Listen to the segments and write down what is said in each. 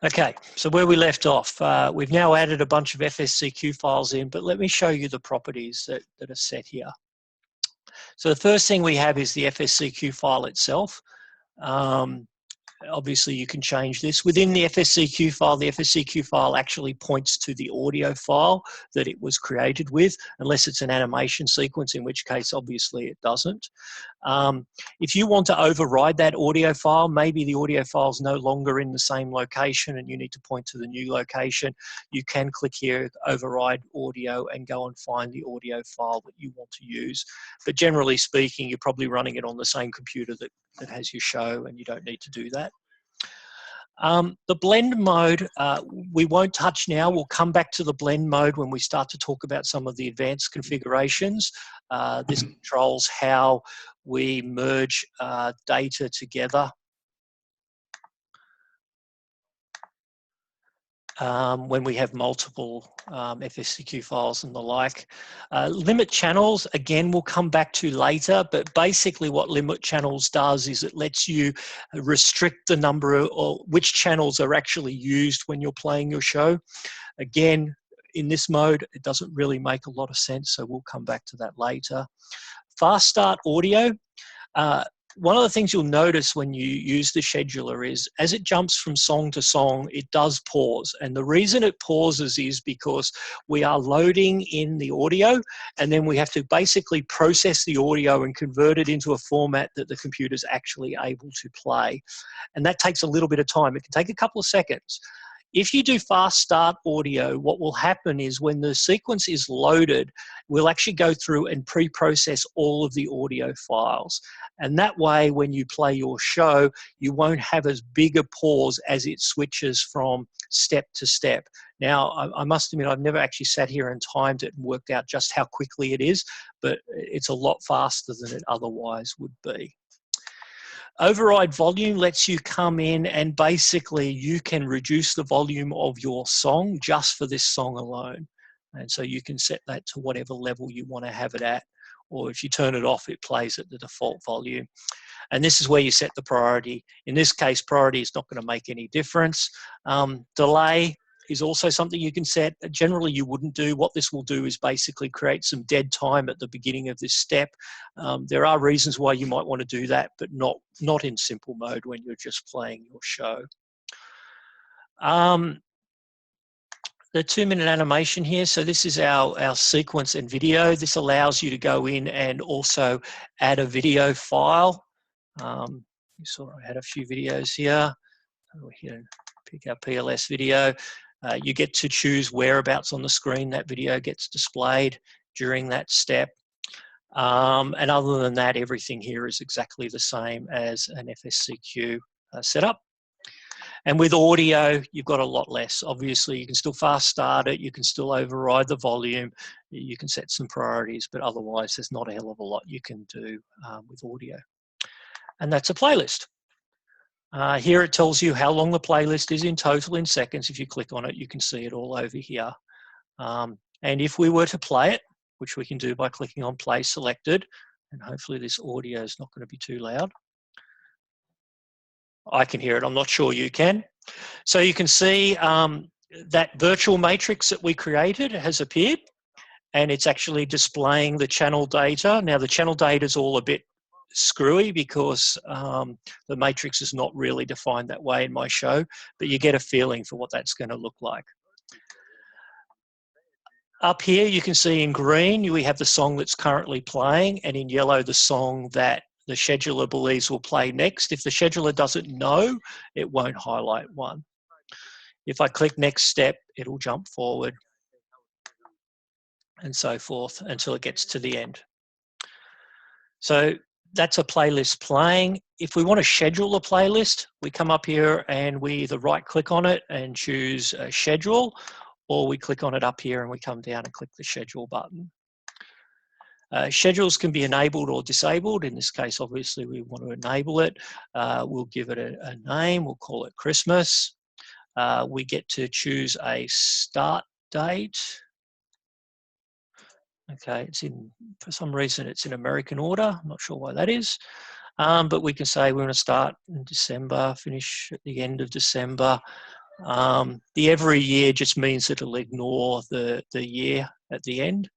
Okay, so where we left off, we've now added a bunch of FSCQ files in, but let me show you the properties that are set here. So the first thing we have is the FSCQ file itself. Obviously, you can change this. Within the FSCQ file actually points to the audio file that it was created with, unless it's an animation sequence, in which case, obviously, it doesn't. If you want to override that audio file, maybe the audio file is no longer in the same location and you need to point to the new location, you can click here, override audio, and go and find the audio file that you want to use. But generally speaking, you're probably running it on the same computer that has your show, and you don't need to do that. The blend mode, we won't touch now. We'll come back to the blend mode when we start to talk about some of the advanced configurations. This controls how we merge data together. When we have multiple FSCQ files and the like. Limit channels, again, we'll come back to later, but basically what limit channels does is it lets you restrict the number of, or which channels are actually used when you're playing your show. Again, in this mode, it doesn't really make a lot of sense, so we'll come back to that later. Fast start audio. One of the things you'll notice when you use the scheduler is as it jumps from song to song, it does pause. And the reason it pauses is because we are loading in the audio and then we have to basically process the audio and convert it into a format that the computer's actually able to play. And that takes a little bit of time. It can take a couple of seconds. If you do fast start audio, what will happen is when the sequence is loaded, we'll actually go through and pre-process all of the audio files. And that way, when you play your show, you won't have as big a pause as it switches from step to step. Now, I must admit, I've never actually sat here and timed it and worked out just how quickly it is, but it's a lot faster than it otherwise would be. Override volume lets you come in and basically you can reduce the volume of your song just for this song alone. And so you can set that to whatever level you want to have it at, or if you turn it off, it plays at the default volume. And this is where you set the priority. In this case, priority is not going to make any difference. Delay is also something you can set. Generally, you wouldn't do. What this will do is basically create some dead time at the beginning of this step. There are reasons why you might want to do that, but not in simple mode when you're just playing your show. The 2-minute animation here. So this is our sequence and video. This allows you to go in and also add a video file. You saw I had a few videos here. We're here, pick our PLS video. You get to choose whereabouts on the screen that video gets displayed during that step. And other than that, everything here is exactly the same as an FSCQ setup. And with audio, you've got a lot less. Obviously, you can still fast start it. You can still override the volume. You can set some priorities, but otherwise, there's not a hell of a lot you can do with audio. And that's a playlist. Here it tells you how long the playlist is in total in seconds. If you click on it, you can see it all over here. And if we were to play it, which we can do by clicking on play selected, and hopefully this audio is not going to be too loud. I can hear it. I'm not sure you can. So you can see that virtual matrix that we created has appeared, and it's actually displaying the channel data. Now the channel data is all a bit screwy because the matrix is not really defined that way in my show, but you get a feeling for what that's going to look like. Up here you can see in green we have the song that's currently playing, and in yellow the song that the scheduler believes will play next. If the scheduler doesn't know, it won't highlight one. If I click next step, it'll jump forward and so forth until it gets to the end. So that's a playlist playing. If we want to schedule a playlist, we come up here and we either right click on it and choose schedule, or we click on it up here and we come down and click the schedule button. Schedules can be enabled or disabled. In this case, obviously, we want to enable it. We'll give it a name. We'll call it Christmas. We get to choose a start date. Okay, it's in, for some reason, it's in American order. I'm not sure why that is. But we can say we want to start in December, finish at the end of December. The every year just means that it'll ignore the year at the end.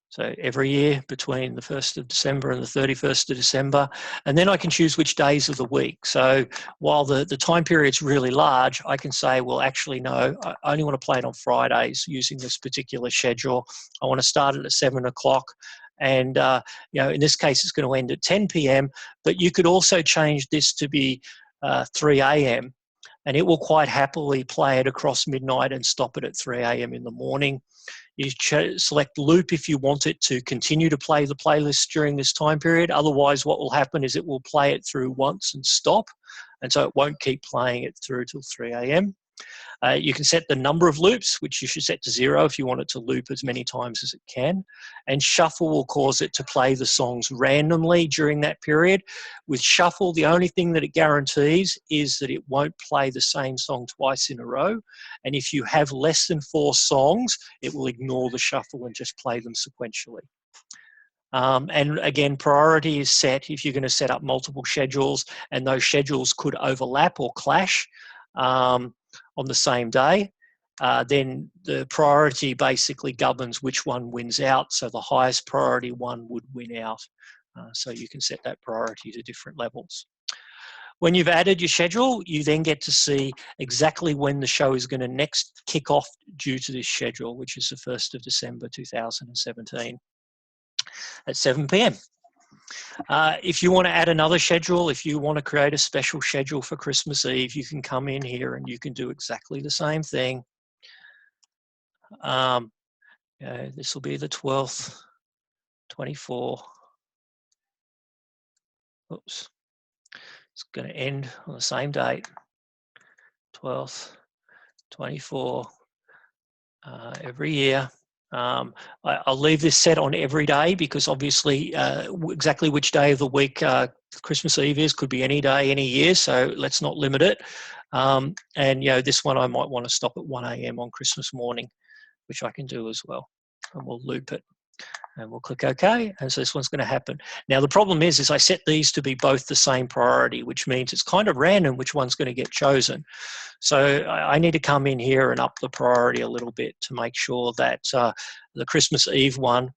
So every year between the 1st of December and the 31st of December. And then I can choose which days of the week. So while the time period's really large, I can say, well, actually, no, I only want to play it on Fridays using this particular schedule. I want to start it at 7 o'clock. And, in this case, it's going to end at 10 p.m. But you could also change this to be 3 a.m. And it will quite happily play it across midnight and stop it at 3 a.m. in the morning. You select loop if you want it to continue to play the playlist during this time period. Otherwise, what will happen is it will play it through once and stop. And so it won't keep playing it through till 3 a.m. You can set the number of loops, which you should set to 0 if you want it to loop as many times as it can. And shuffle will cause it to play the songs randomly during that period. With shuffle, the only thing that it guarantees is that it won't play the same song twice in a row. And if you have less than 4 songs, it will ignore the shuffle and just play them sequentially. And again, priority is set if you're going to set up multiple schedules, and those schedules could overlap or clash on the same day. Then the priority basically governs which one wins out. So the highest priority one would win out. So you can set that priority to different levels. When you've added your schedule, you then get to see exactly when the show is going to next kick off due to this schedule, which is the 1st of December 2017 at 7 p.m. If you want to add another schedule, if you want to create a special schedule for Christmas Eve, you can come in here and you can do exactly the same thing. This will be the 12th, 24. Oops. It's going to end on the same date, 12th, 24, every year. I'll leave this set on every day because obviously exactly which day of the week Christmas Eve is could be any day, any year, so let's not limit it. And this one I might want to stop at 1 a.m. on Christmas morning, which I can do as well. And we'll loop it. And we'll click OK, and so this one's going to happen. Now, the problem is I set these to be both the same priority, which means it's kind of random which one's going to get chosen. So I need to come in here and up the priority a little bit to make sure that the Christmas Eve one,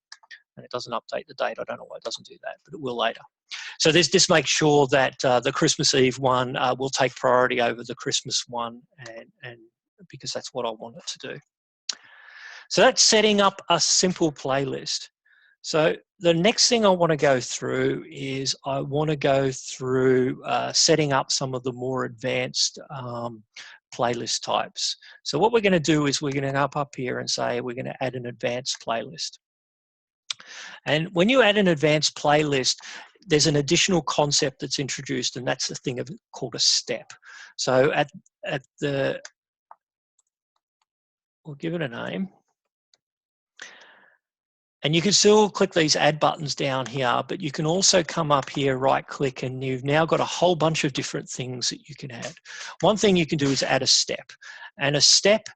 and it doesn't update the date, I don't know why it doesn't do that, but it will later. So this makes sure that the Christmas Eve one will take priority over the Christmas one, and because that's what I want it to do. So that's setting up a simple playlist. So the next thing I want to go through is I want to go through setting up some of the more advanced playlist types. So what we're going to do is we're going to go up here and say we're going to add an advanced playlist. And when you add an advanced playlist, there's an additional concept that's introduced, and that's the thing called a step. So we'll give it a name. And you can still click these add buttons down here, but you can also come up here, right click, and you've now got a whole bunch of different things that you can add. One thing you can do is add a step, and a step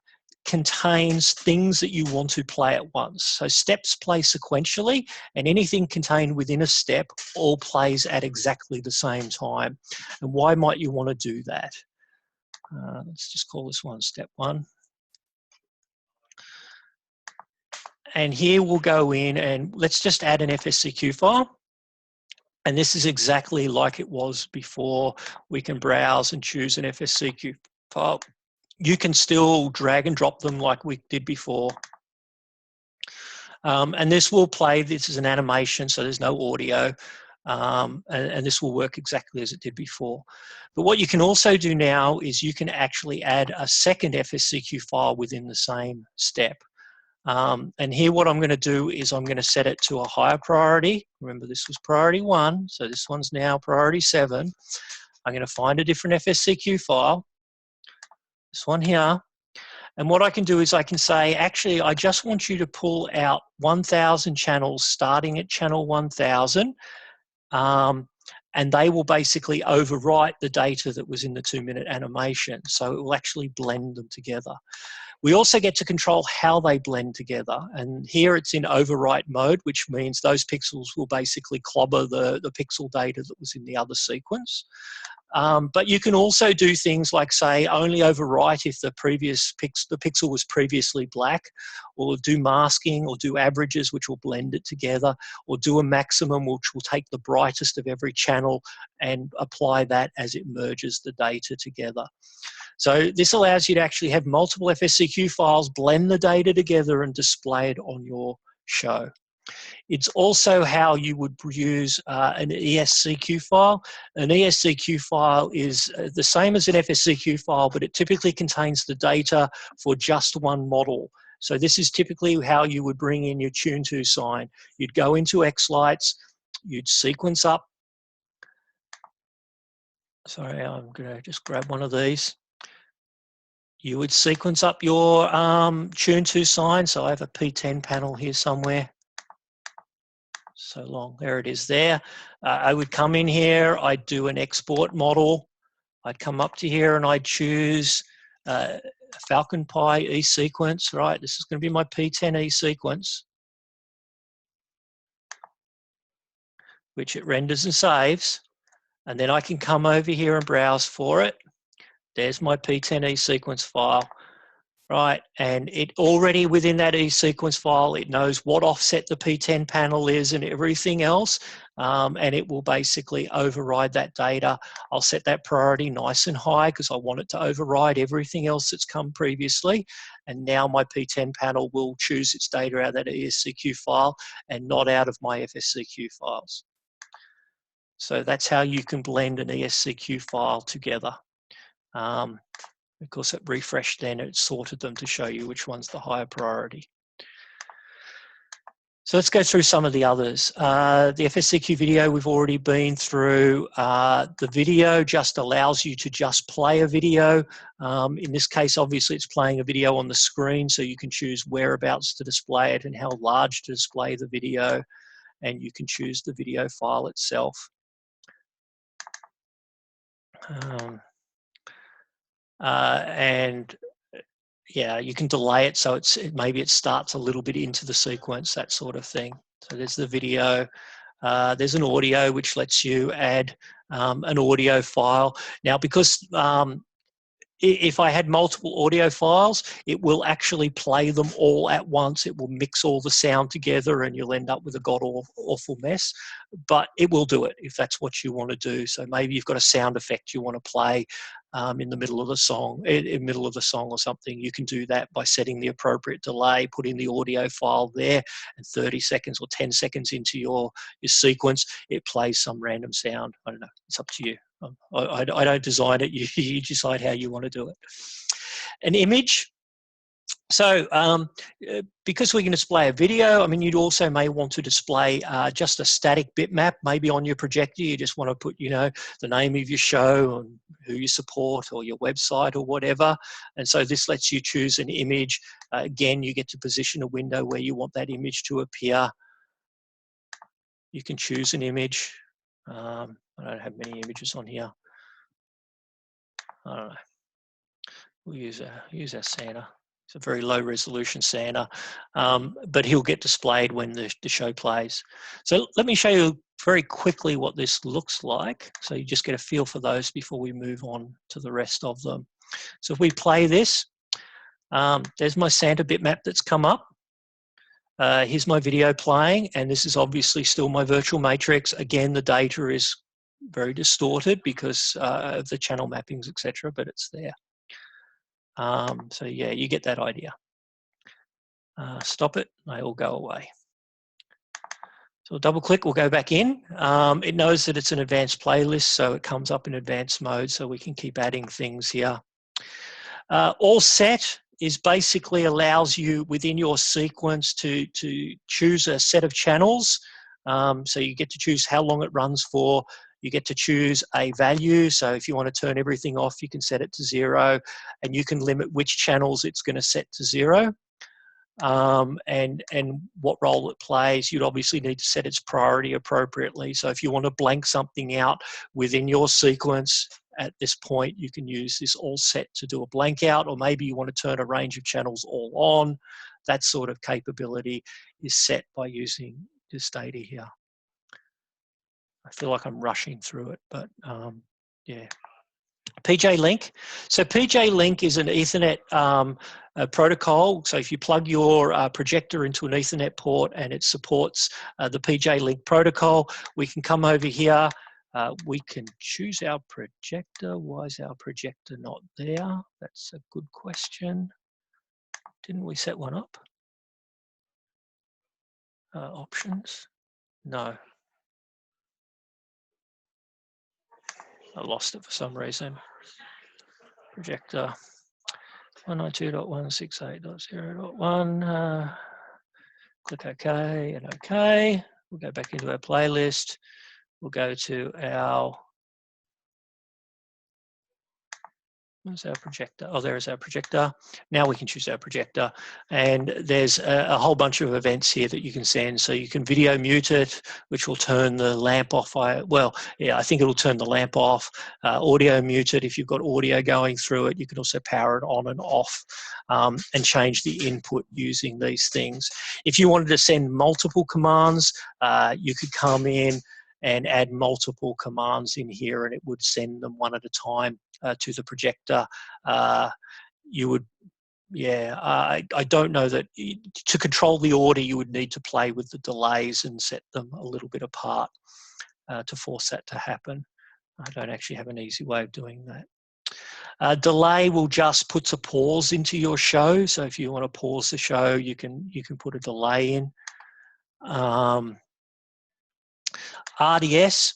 contains things that you want to play at once. So steps play sequentially, and anything contained within a step all plays at exactly the same time. And why might you want to do that? Let's just call this one step 1. And here we'll go in and let's just add an FSCQ file. And this is exactly like it was before. We can browse and choose an FSCQ file. You can still drag and drop them like we did before. And this will play, this is an animation, so there's no audio. And this will work exactly as it did before. But what you can also do now is you can actually add a second FSCQ file within the same step. And here what I'm going to do is I'm going to set it to a higher priority. Remember, this was priority 1, so this one's now priority 7. I'm going to find a different FSCQ file, this one here. And what I can do is I can say, actually, I just want you to pull out 1,000 channels starting at channel 1,000. And they will basically overwrite the data that was in the 2-minute animation. So it will actually blend them together. We also get to control how they blend together. And here it's in overwrite mode, which means those pixels will basically clobber the pixel data that was in the other sequence. But you can also do things like, say, only overwrite if the pixel was previously black, or do masking, or do averages, which will blend it together, or do a maximum, which will take the brightest of every channel and apply that as it merges the data together. So this allows you to actually have multiple FSCQ files, blend the data together and display it on your show. It's also how you would use an ESCQ file. An ESCQ file is the same as an FSCQ file, but it typically contains the data for just one model. So this is typically how you would bring in your Tune 2 sign. You'd go into xLights, you'd sequence up. Sorry, I'm going to just grab one of these. You would sequence up your Tune 2 sign. So I have a P10 panel here somewhere. So long, there it is there. I would come in here, I'd do an export model. I'd come up to here and I'd choose Falcon Pi E-sequence, right? This is going to be my P10 E-sequence, which it renders and saves. And then I can come over here and browse for it. There's my P10 E-sequence file. Right, and it already within that E-sequence file, it knows what offset the P10 panel is and everything else, and it will basically override that data. I'll set that priority nice and high because I want it to override everything else that's come previously, and now my P10 panel will choose its data out of that ESCQ file and not out of my FSCQ files. So that's how you can blend an ESCQ file together. Of course, it refreshed then, it sorted them to show you which one's the higher priority. So let's go through some of the others. The FSCQ video we've already been through. The video just allows you to just play a video. In this case, obviously, it's playing a video on the screen, so you can choose whereabouts to display it and how large to display the video, and you can choose the video file itself. And yeah, you can delay it so maybe it starts a little bit into the sequence, that sort of thing. So there's the video. There's an audio which lets you add an audio file. Now, because if I had multiple audio files, it will actually play them all at once. It will mix all the sound together and you'll end up with a god-awful mess. But it will do it if that's what you want to do. So maybe you've got a sound effect you want to play in the middle of the song, or something. You can do that by setting the appropriate delay, putting the audio file there, and 30 seconds or 10 seconds into your sequence, it plays some random sound. I don't know. It's up to you. I don't design it. You decide how you want to do it. An image. So because we can display a video, I mean, you'd also may want to display just a static bitmap, maybe on your projector. You just want to put, the name of your show and who you support or your website or whatever. And so this lets you choose an image. Again, you get to position a window where you want that image to appear. You can choose an image. I don't have many images on here. I don't know. We'll use our Santa. It's a very low resolution Santa, but he'll get displayed when the show plays. So let me show you very quickly what this looks like. So you just get a feel for those before we move on to the rest of them. So if we play this, there's my Santa bitmap that's come up. Here's my video playing, and this is obviously still my virtual matrix. Again, the data is very distorted because of the channel mappings, etc., but it's there. So yeah, you get that idea. Stop it, they all go away. So we'll double click, we'll go back in. It knows that it's an advanced playlist, so it comes up in advanced mode, so we can keep adding things here. All set is basically allows you within your sequence to choose a set of channels. So you get to choose how long it runs for. You get to choose a value. So if you want to turn everything off, you can set it to 0, and you can limit which channels it's going to set to 0. And what role it plays. You'd obviously need to set its priority appropriately. So if you want to blank something out within your sequence at this point, you can use this all set to do a blank out, or maybe you want to turn a range of channels all on. That sort of capability is set by using this data here. I feel like I'm rushing through it, but yeah, PJ Link. So PJ Link is an Ethernet protocol. So if you plug your projector into an Ethernet port and it supports the PJ Link protocol, we can come over here. We can choose our projector. Why is our projector not there? That's a good question. Didn't we set one up? Options? No. I lost it for some reason. Projector 192.168.0.1. Click OK and OK. We'll go back into our playlist. We'll go to our, where's our projector? Oh, there is our projector. Now we can choose our projector. And there's a whole bunch of events here that you can send. So you can video mute it, which will turn the lamp off. Well, yeah, I think it'll turn the lamp off. Audio mute it if you've got audio going through it. You can also power it on and off and change the input using these things. If you wanted to send multiple commands, you could come in and add multiple commands in here and it would send them one at a time to the projector. You would, yeah, I don't know that to control the order you would need to play with the delays and set them a little bit apart to force that to happen. I don't actually have an easy way of doing that. Delay will just put a pause into your show. So if you want to pause the show, you can put a delay in. RDS.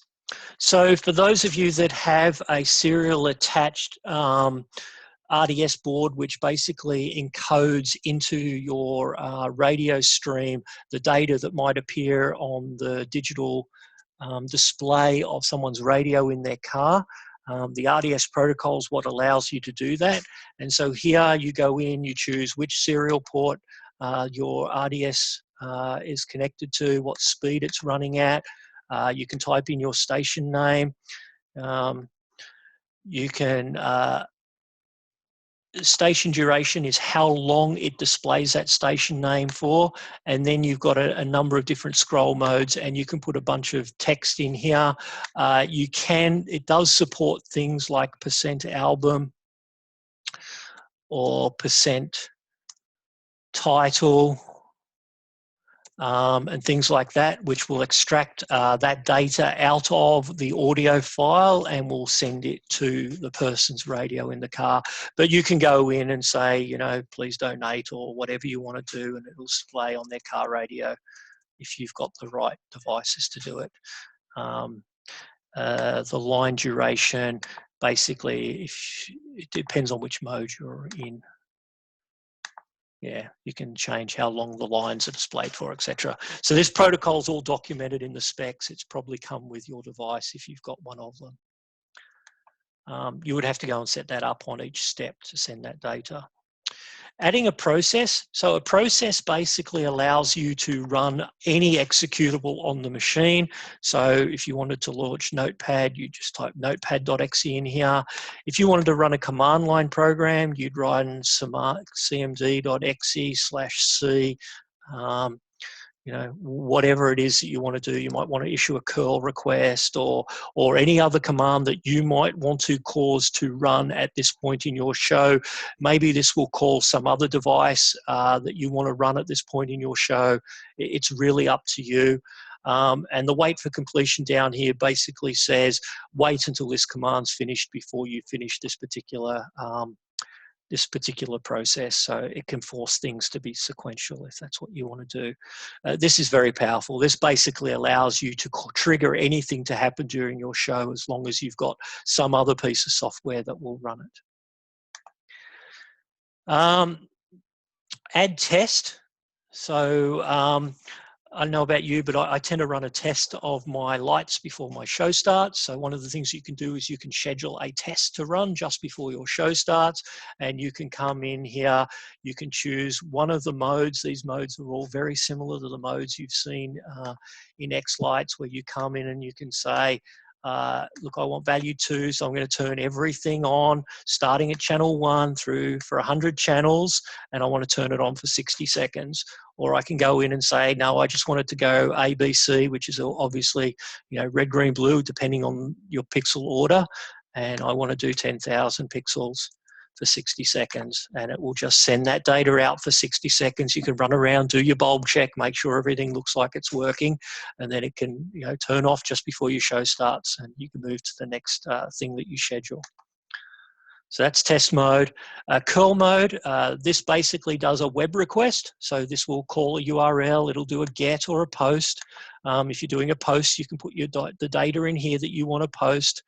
So for those of you that have a serial attached RDS board, which basically encodes into your radio stream the data that might appear on the digital display of someone's radio in their car, the RDS protocol is what allows you to do that. And so here you go in, you choose which serial port your RDS is connected to, what speed it's running at. You can type in your station name. You can, station duration is how long it displays that station name for. And then you've got a number of different scroll modes and you can put a bunch of text in here. It does support things like %album or %title. And things like that, which will extract that data out of the audio file and will send it to the person's radio in the car. But you can go in and say, you know, please donate or whatever you want to do, and it'll display on their car radio if you've got the right devices to do it. The line duration, basically, it depends on which mode you're in. Yeah, you can change how long the lines are displayed for, etc. So this protocol is all documented in the specs. It's probably come with your device if you've got one of them. You would have to go and set that up on each step to send that data. Adding a process. So a process basically allows you to run any executable on the machine. So if you wanted to launch Notepad, you just type notepad.exe in here. If you wanted to run a command line program, you'd run cmd.exe/c. You know, whatever it is that you want to do. You might want to issue a curl request or any other command that you might want to cause to run at this point in your show. Maybe this will call some other device that you want to run at this point in your show. It's really up to you. And the wait for completion down here basically says wait until this command's finished before you finish this particular process. So it can force things to be sequential if that's what you want to do. This is very powerful. This basically allows you to trigger anything to happen during your show as long as you've got some other piece of software that will run it. Add test. So I don't know about you, but I tend to run a test of my lights before my show starts. So one of the things you can do is you can schedule a test to run just before your show starts, and you can come in here, you can choose one of the modes. These modes are all very similar to the modes you've seen in xLights, where you come in and you can say, look, I want value 2, so I'm going to turn everything on, starting at channel 1 through for 100 channels, and I want to turn it on for 60 seconds. Or I can go in and say, no, I just want it to go A, B, C, which is obviously, you know, red, green, blue, depending on your pixel order. and I want to do 10,000 pixels for 60 seconds, and it will just send that data out for 60 seconds. You can run around, do your bulb check, make sure everything looks like it's working, and then it can, you know, turn off just before your show starts, and you can move to the next thing that you schedule. So that's test mode. Curl mode, this basically does a web request. So this will call a URL, it'll do a get or a post. If you're doing a post, you can put the data in here that you want to post.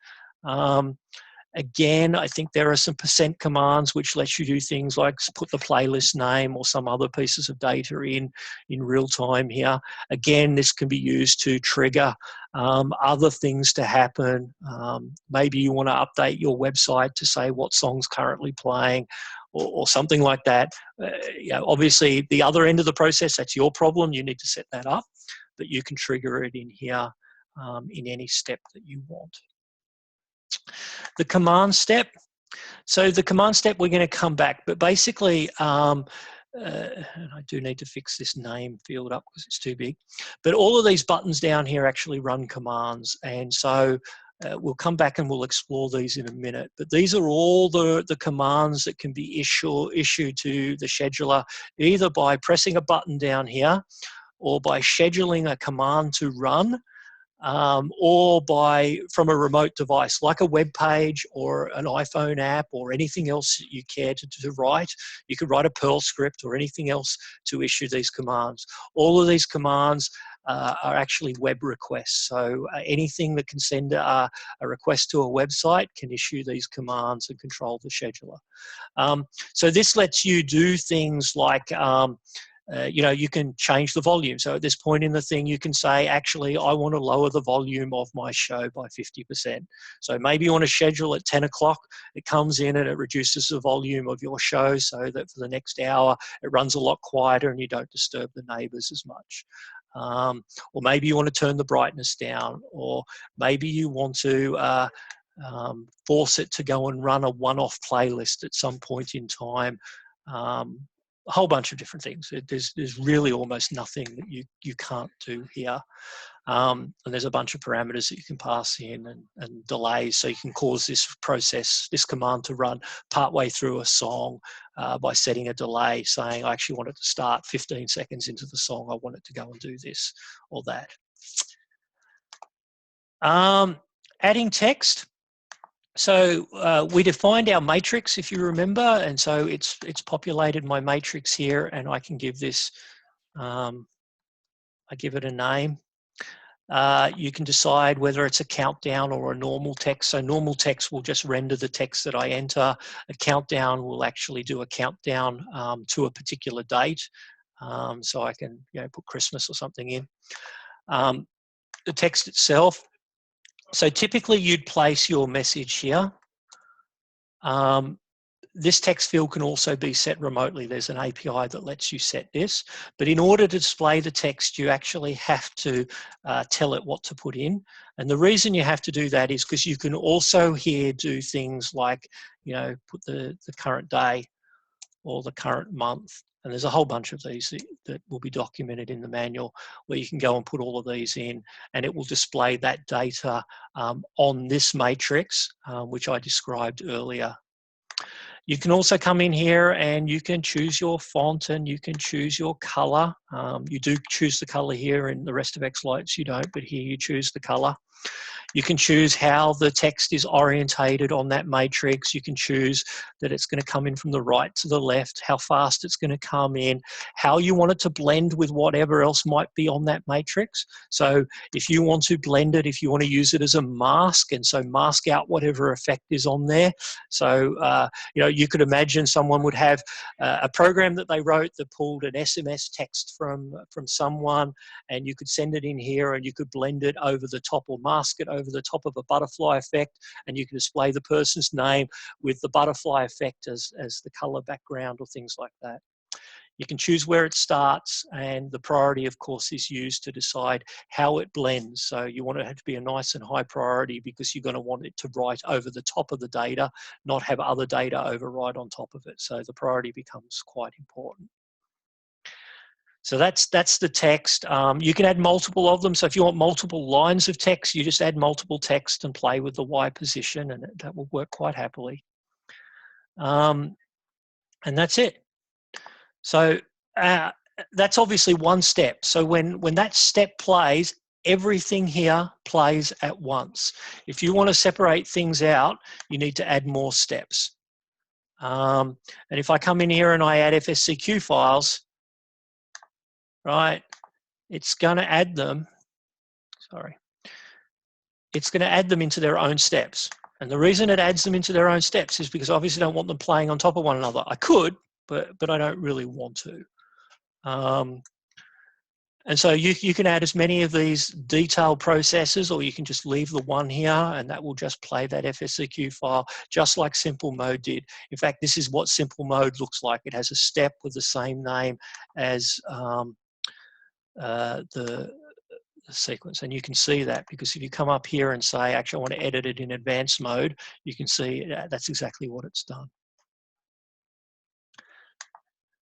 Again, I think there are some percent commands which let you do things like put the playlist name or some other pieces of data in real time here. Again, this can be used to trigger other things to happen. Maybe you want to update your website to say what song's currently playing, or something like that. You know, obviously, the other end of the process, that's your problem. You need to set that up, but you can trigger it in here in any step that you want. The command step. So the command step, we're going to come back, but basically, and I do need to fix this name field up because it's too big, but all of these buttons down here actually run commands, and so we'll come back and we'll explore these in a minute, but these are all the commands that can be issued to the scheduler, either by pressing a button down here or by scheduling a command to run, or from a remote device like a web page or an iPhone app or anything else that you care to write. You could write a Perl script or anything else to issue these commands. All of these commands are actually web requests. So anything that can send a request to a website can issue these commands and control the scheduler. So this lets you do things like you know, you can change the volume. So at this point in the thing, you can say, actually, I want to lower the volume of my show by 50%. So maybe you want to schedule at 10 o'clock. It comes in and it reduces the volume of your show so that for the next hour, it runs a lot quieter and you don't disturb the neighbors as much. Or maybe you want to turn the brightness down, or maybe you want to force it to go and run a one-off playlist at some point in time. A whole bunch of different things. There's really almost nothing that you can't do here. And there's a bunch of parameters that you can pass in and delays, so you can cause this process, this command to run partway through a song by setting a delay, saying, I actually want it to start 15 seconds into the song. I want it to go and do this or that. Adding text. So we defined our matrix, if you remember, and so it's populated my matrix here, and I can give this, I give it a name. You can decide whether it's a countdown or a normal text. So normal text will just render the text that I enter. A countdown will actually do a countdown to a particular date. So I can, you know, put Christmas or something in. The text itself. So typically you'd place your message here. This text field can also be set remotely. There's an API that lets you set this. But in order to display the text, you actually have to tell it what to put in. And the reason you have to do that is because you can also here do things like, you know, put the current day or the current month. And there's a whole bunch of these that will be documented in the manual where you can go and put all of these in, and it will display that data on this matrix, which I described earlier. You can also come in here and you can choose your font and you can choose your color. You do choose the color here, in the rest of xLights you don't, but here you choose the color. You can choose how the text is orientated on that matrix. You can choose that it's going to come in from the right to the left, how fast it's going to come in, how you want it to blend with whatever else might be on that matrix. So if you want to blend it, if you want to use it as a mask, and so mask out whatever effect is on there. So, you know, you could imagine someone would have a program that they wrote that pulled an SMS text from someone, and you could send it in here and you could blend it over the top or mask it over the top of a butterfly effect, and you can display the person's name with the butterfly effect as the color background or things like that. You can choose where it starts, and the priority, of course, is used to decide how it blends. So you want it to be a nice and high priority because you're going to want it to write over the top of the data, not have other data override on top of it. So the priority becomes quite important. So that's the text. You can add multiple of them. So if you want multiple lines of text, you just add multiple text and play with the Y position, and that will work quite happily. And that's it. So that's obviously one step. So when that step plays, everything here plays at once. If you want to separate things out, you need to add more steps. And if I come in here and I add FSCQ files, right, it's going to add them, it's going to add them into their own steps. And the reason it adds them into their own steps is because obviously I don't want them playing on top of one another. I could, but I don't really want to. And so you can add as many of these detailed processes, or you can just leave the one here and that will just play that FSCQ file just like simple mode did. In fact, this is what simple mode looks like. It has a step with the same name as the sequence, and you can see that because if you come up here and say, actually I want to edit it in advanced mode, you can see that's exactly what it's done.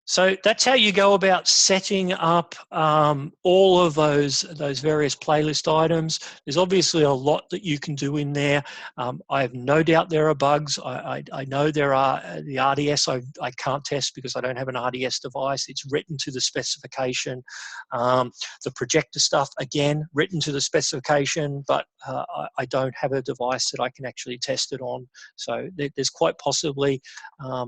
So that's how you go about setting up all of those various playlist items. There's obviously a lot that you can do in there. I have no doubt there are bugs. I know there are. The RDS I can't test because I don't have an RDS device. It's written to the specification. The projector stuff, again, written to the specification, but I don't have a device that I can actually test it on. So there's quite possibly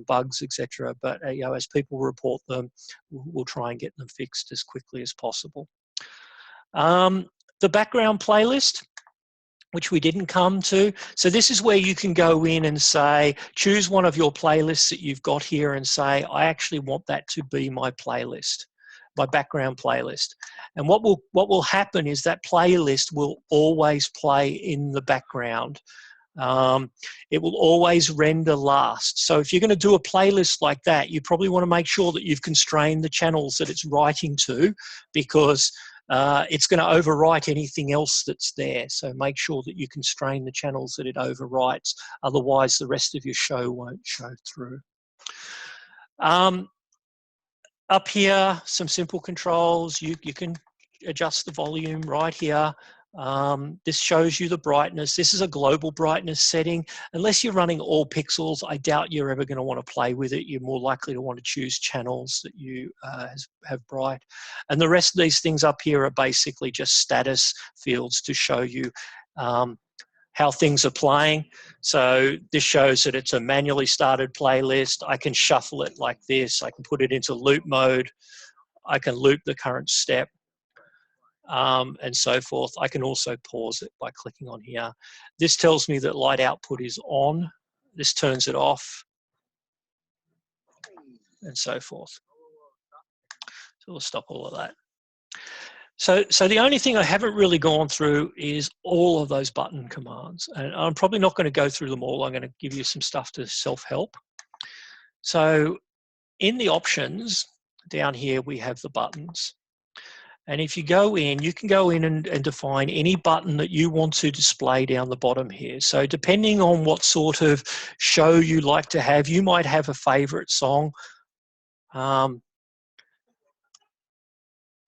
bugs, etc. But you know, as people report them, we'll try and get them fixed as quickly as possible. The background playlist, which we didn't come to. So this is where you can go in and say, choose one of your playlists that you've got here and say, I actually want that to be my playlist, my background playlist. And what will happen is that playlist will always play in the background. It will always render last. So if you're going to do a playlist like that, you probably want to make sure that you've constrained the channels that it's writing to, because it's going to overwrite anything else that's there. So make sure that you constrain the channels that it overwrites. Otherwise, the rest of your show won't show through. Up here, some simple controls. You can adjust the volume right here. This shows you the brightness. This is a global brightness setting. Unless you're running all pixels, I doubt you're ever going to want to play with it. You're more likely to want to choose channels that you have bright. And the rest of these things up here are basically just status fields to show you how things are playing. So this shows that it's a manually started playlist. I can shuffle it like this. I can put it into loop mode. I can loop the current step. And so forth. I can also pause it by clicking on here. This tells me that light output is on. This turns it off, and so forth. So we'll stop all of that. So the only thing I haven't really gone through is all of those button commands. And I'm probably not going to go through them all. I'm going to give you some stuff to self-help. So in the options, down here we have the buttons. And if you go in, you can go in and define any button that you want to display down the bottom here. So depending on what sort of show you like to have, you might have a favorite song that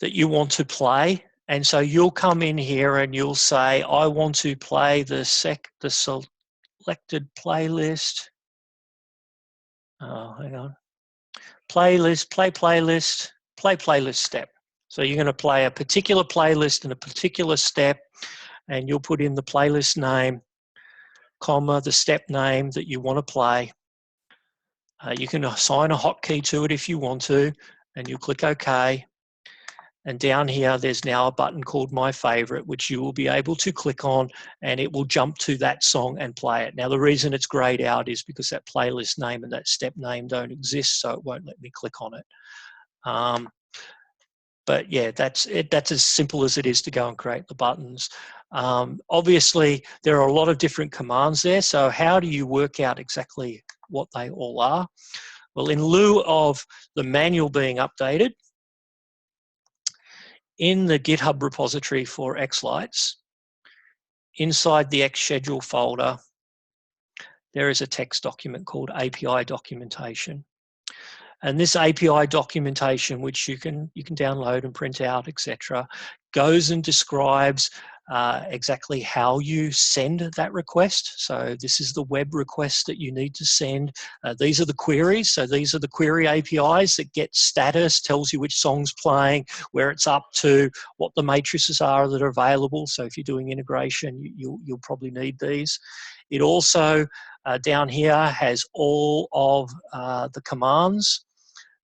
you want to play. And so you'll come in here and you'll say, I want to play the selected playlist. Oh, hang on. Playlist, play playlist step. So you're going to play a particular playlist in a particular step, and you'll put in the playlist name, comma, the step name that you want to play. You can assign a hotkey to it if you want to, and you click OK. And down here, there's now a button called My Favorite, which you will be able to click on, and it will jump to that song and play it. Now, the reason it's grayed out is because that playlist name and that step name don't exist, so it won't let me click on it. But yeah, that's it. That's as simple as it is to go and create the buttons. Obviously, there are a lot of different commands there. So how do you work out exactly what they all are? Well, in lieu of the manual being updated, in the GitHub repository for xLights, inside the xSchedule folder, there is a text document called API documentation. And this API documentation, which you can download and print out, etc., goes and describes exactly how you send that request. So this is the web request that you need to send. These are the queries. So these are the query APIs that get status, tells you which song's playing, where it's up to, what the matrices are that are available. So if you're doing integration, you'll probably need these. It also, down here, has all of the commands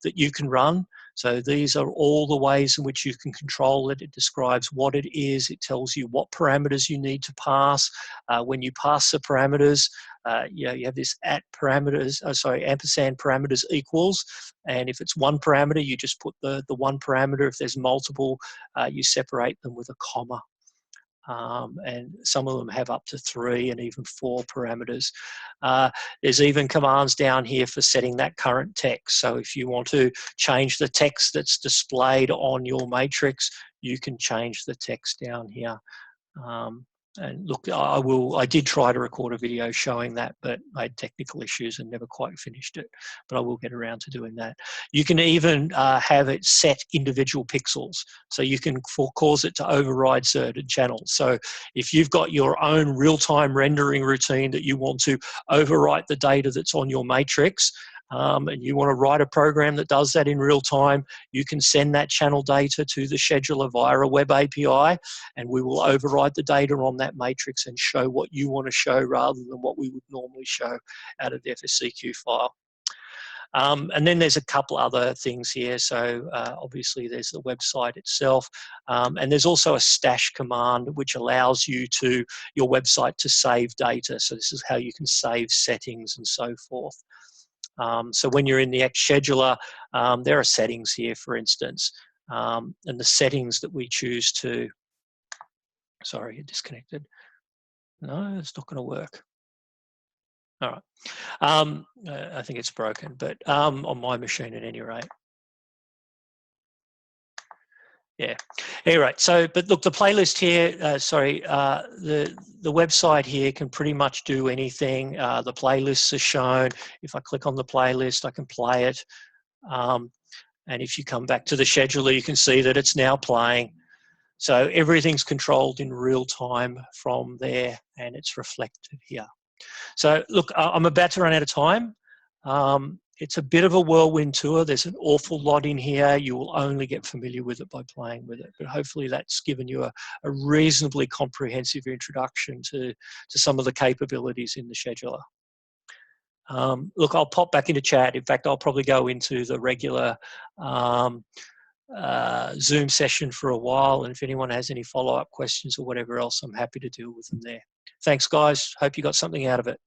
that you can run. So these are all the ways in which you can control it. It describes what it is. It tells you what parameters you need to pass. When you pass the parameters, you have this ampersand parameters equals. And if it's one parameter, you just put the one parameter. If there's multiple, you separate them with a comma. And some of them have up to 3 and even 4 parameters. There's even commands down here for setting that current text. So if you want to change the text that's displayed on your matrix, you can change the text down here. And look, I did try to record a video showing that, but I had technical issues and never quite finished it. But I will get around to doing that. You can even have it set individual pixels. So you can cause it to override certain channels. So if you've got your own real-time rendering routine that you want to overwrite the data that's on your matrix, and you want to write a program that does that in real time, you can send that channel data to the scheduler via a web API, and we will override the data on that matrix and show what you want to show rather than what we would normally show out of the FSCQ file. And then there's a couple other things here. So obviously there's the website itself, and there's also a stash command which allows your website to save data. So this is how you can save settings and so forth. So when you're in the xScheduler, there are settings here, for instance, and the settings that we choose to, sorry, it disconnected. No, it's not going to work. All right. I think it's broken, but on my machine at any rate. Yeah. Anyway, so, but look, the playlist here, the website here can pretty much do anything. The playlists are shown. If I click on the playlist, I can play it. And if you come back to the scheduler, you can see that it's now playing. So everything's controlled in real time from there, and it's reflected here. So look, I'm about to run out of time. It's a bit of a whirlwind tour. There's an awful lot in here. You will only get familiar with it by playing with it. But hopefully that's given you a reasonably comprehensive introduction to some of the capabilities in the scheduler. Look, I'll pop back into chat. In fact, I'll probably go into the regular Zoom session for a while. And if anyone has any follow-up questions or whatever else, I'm happy to deal with them there. Thanks, guys. Hope you got something out of it.